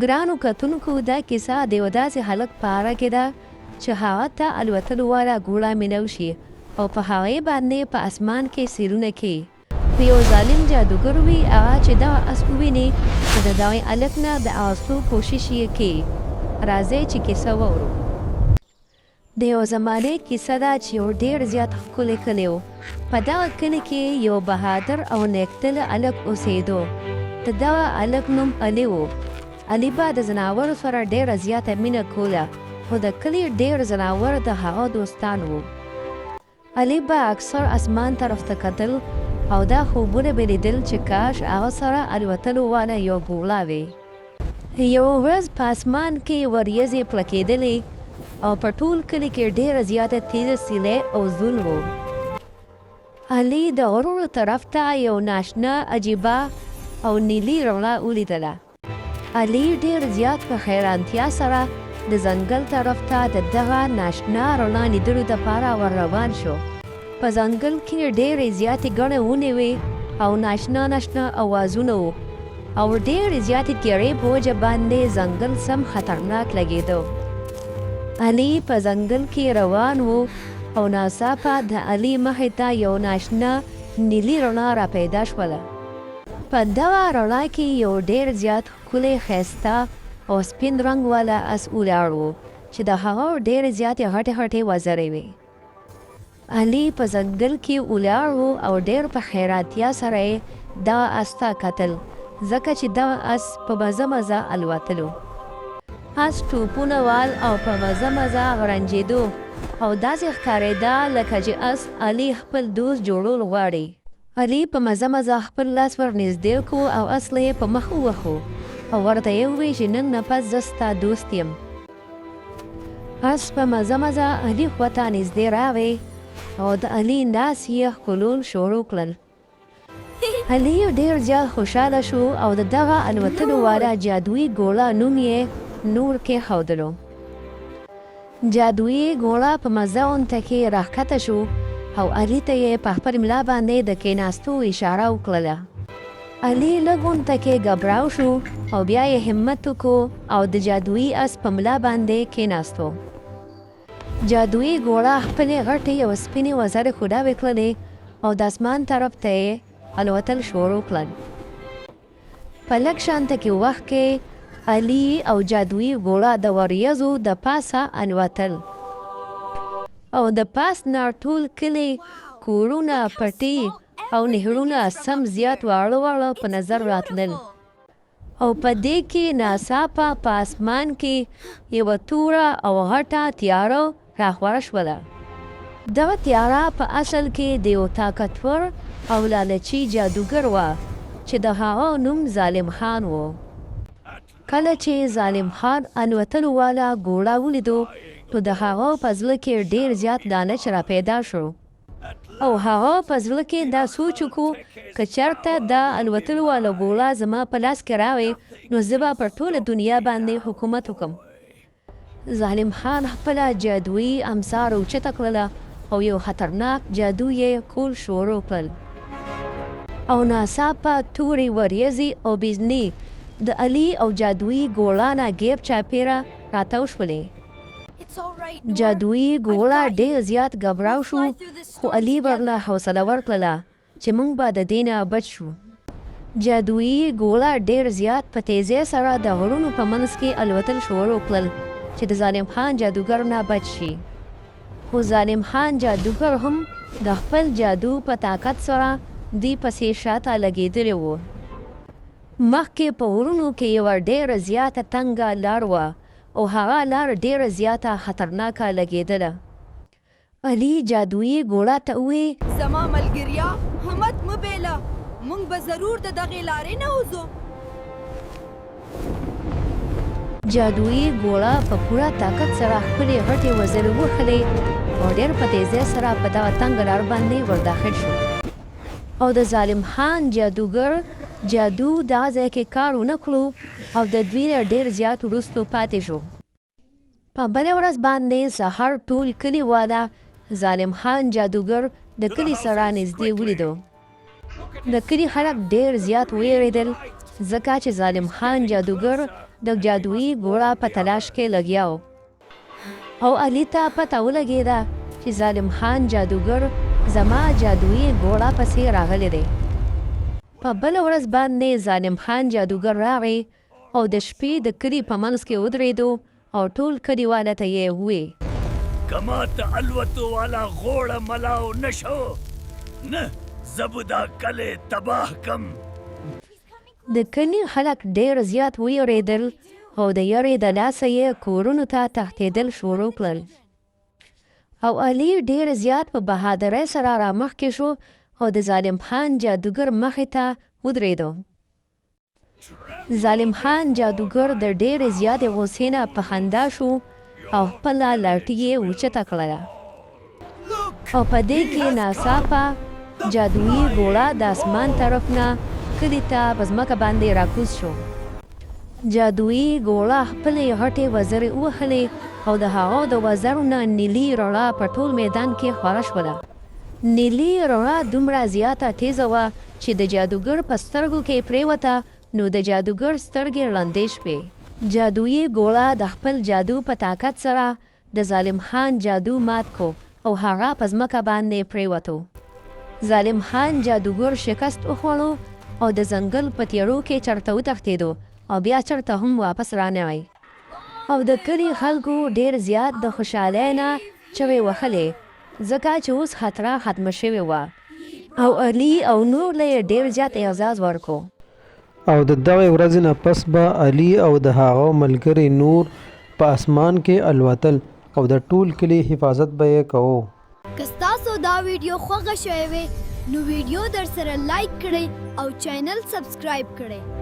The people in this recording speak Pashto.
ګرانو کتونکو دا کیسه د یو داسې هلک په اړه کې ده چې هغه ته الوتلو واله ګوړه مینو شي او په هغې باندې په اسمان کې سیرونه کوي. په یو ظالم جادوګر وي هغه چې دغه اس وویني نو د دغه هلک نه د اغوستو کوشش یې کوي. راځئ چې کیسه واورو. د یو زمانې کیسه ده چې یو ډېر زیات ښکلی کلی و. په دغه کلي کې یو بهادر او نیکتله هلک اوسېدو. د دغه هلک نوم علي و. علي به د ځناورو سره ډېره زیاته مینه کوله خو د کلي ډېر ځناور د هغه دوستان وو. علي به اکثر اسمان طرف ته کتل او دا خوبونه به لیدل چې کاش هغه سره الوتلو واله یو ګوړه وي. یوه ورځ په اسمان کې وریځې پړکېدلې او په ټول کلي کې ډېره زیاته تیزه سیلۍ او زون و. علي د غرونو طرف ته یو ناشنا عجیبه او نیلي رڼا ولیدله. علي ډېر زیات په حیرانتیا سره د ځنګل طرف ته د دغه ناشنا رڼا لیدلو دپاره ور روان شو. په ځنګل کې ډېرې زیاتې ګڼې ونې وې او ناشنا اوازونه وو او ډېرې زیاتې تیارې په وجه باندې ځنګل سم خطرناک لګېده. علي په ځنګل کې روان و او ناڅاپه د علي مخې ته یو ناشنا نیلي رڼا را پیدا شوله. په دغه رڼا کې یو ډېر زیات ښکلی ښایسته او سپین رنګ والا اس ولاړ و چې د هغه ډېرې زیاتې غټې وزرې وې. علي په ځنګل کې ولاړ و او ډېر په حیرانتیا سره یې دغه اس ته کتل ځکه چې دغه اس په مزه الوتلو. اس ټوپونه وال او په مزه غړنجېدو او داسې ښکارېده لکه چې اس علي خپل دوست جوړول غواړي. علي په مزه خپل لاس ور نږدې کو او اس یې په مخ ووهو او ورته یې وویل چې نن نه پس زه ستا دوست یم. اس په مزه علي خواته نږدې راغی او د علي لاس یې ښکلول شروع کړل. علي ډېر زیات خوشحاله شو او د دغه الوتلو واله جادویي ګوړه نوم یې نور کېښودلو. جادویي ګوړه په مزه غونډه کې راښکته شو او علي ته یې په خپل ملا باندې د کېناستو اشاره وکړله. علي لږ غونډه کې ګبراو شو او بیا یې همت وکړو او د جادویي اس په ملا باندې کېناستو. جادویي ګوړه خپلې غټې او سپینې وزرې خوډاوې کړلې او د اسمان طرف ته یې الوتل شروع کړل. په لږ شانته کې وخت کې علي او جادویي ګوړه د وریځو د پاسه الوتل او د پاس نه ټول کلی کورونه پټي او نهرونه سم زیات واړه په نظر راتلل او په دې کې ناڅاپه په اسمان کې یوه توره او غټه تیاره راخوره شوله. دغه تیاره په اصل کې د یو طاقتور او لالچي جادوګر وه چې د هغه نوم ظالم خان و. کله چې ظالم خان الوتلو واله ګوړه ولیدو نو د هغه په زړه کې ډېر زیات لالچ را پیدا شو او هغه په زړه کې دا سوچ وکړو که چېرته دا الوتلو واله ګوړه زما په لاس کې راوی نو زه به پر ټوله دنیا باندې حکومت وکړم. ظالم خان خپله جادویي امسار اوچته کړله او یو خطرناک جادو یې کول شروع کړل او ناڅاپه تورې وریځې او بجنې د علي او جادویي ګوړه نه ګیب چاپېره راتاو شولې. جادویي ګوړه ډېر زیات ګبراو شو خو علي ورله حوصله ورکړله چې موږ به د دې نه بچ شو. جادویي ګوړه ډېر زیات په تیزۍ سره د غرونو په منځ کې الوتل شروع کړل چې د ظالم خان جادوګر نه بچ شي. خو ظالم خان جادوګر هم د خپل جادو په طاقت سره دوی پسې شاته لګېدلی و. مخکې په غرونو کې یوه ډېره زیاته تنګه لار وه او هغه لار ډېره زیاته خطرناکه لګېدله. علي جادویي ګوړه ته وویل زما ملګریا همت مه بیله موږ به ضرور د دغې لارې نه وځو. جادویي ګوړه په پوره طاقت سره خپلې غټې وزرې وښلې او ډېر په تیزۍ سره په دغه تنګه لار باندې ورداخل شو او د ظالم خان جادوګر جادو دغه ځای کې کار ونه کړو او د دوی نه ډېر زیات وروستو پاتې شو. په بله ورځ باندې سهار ټول کلي والا ظالم خان جادوګر د کلي سره نږدې ولیدو. د کلي خلک ډېر زیات ویرېدل ځکه چې ظالم خان جادوګر د جادویي ګوړه په تلاش کې لګیا و او علي ته پته ولګېده چې ظالم خان جادوګر زما جادویي ګوړه پسې راغلی دی. په بله ورځ باندې ظالم خان جادوګر راغی او د شپې د کلي په منځ کې ودرېدو او ټول کلیواله ته یې ووې که ماته الوتو والا غوړه ملاو نشو نه زه به دا کلی تباه کم. د کلي خلک ډېر زیات ویرېدل او د یارې د لاسه یې کورونو ته تښتېدل شروع کړل او علي ډېر زیات په بهادرۍ سره رامخکې شو او د ظالم خان جادوګر مخې ته ودرېدو. ظالم خان جادوګر د ډېرې زیاتې غوسې نه په خندا شو او خپله لاټي یې اوچته کړله او په دې کې ناڅاپه جادویي ګوړه د اسمان طرف نه کلي ته په ځمکه باندې راکوز شو. جادویي ګوړه خپلې غټې وزرې ووهلې او د هغو د وزرو نه نیلي رڼا په ټول میدان کې خوره شوله. نیلي رڼا دومره زیاته تیزه وه چې د جادوګر په سترګو کې پرېوته نو د جادوګر سترګې ړندې شوې. جادویي ګوړه د خپل جادو په طاقت سره د ظالم خان جادو مات کو او هغه په ځمکه باندې پرېوتو. ظالم خان جادوګر شکست وخوړو او د ځنګل په تیارو کې چرته وتښتېدو او بیا چرته هم واپس رانغی او د کلي خلکو ډېر زیات د خوشحالۍ نه چغې وهلې ځکه چې اوس خطره ختمه شوې وه او علي او نور له یې ډېر زیات اعزاز ورکړو. او د دغې ورځې نه پس به علي او د هغه ملګري نور په اسمان کې الوتل او د ټول کلي حفاظت به یې کوو. که ستاسو دا ویډیو خوښه شوې وي نو ویډیو در سره لایک کړئ او چینل سبسکرایب کړئ.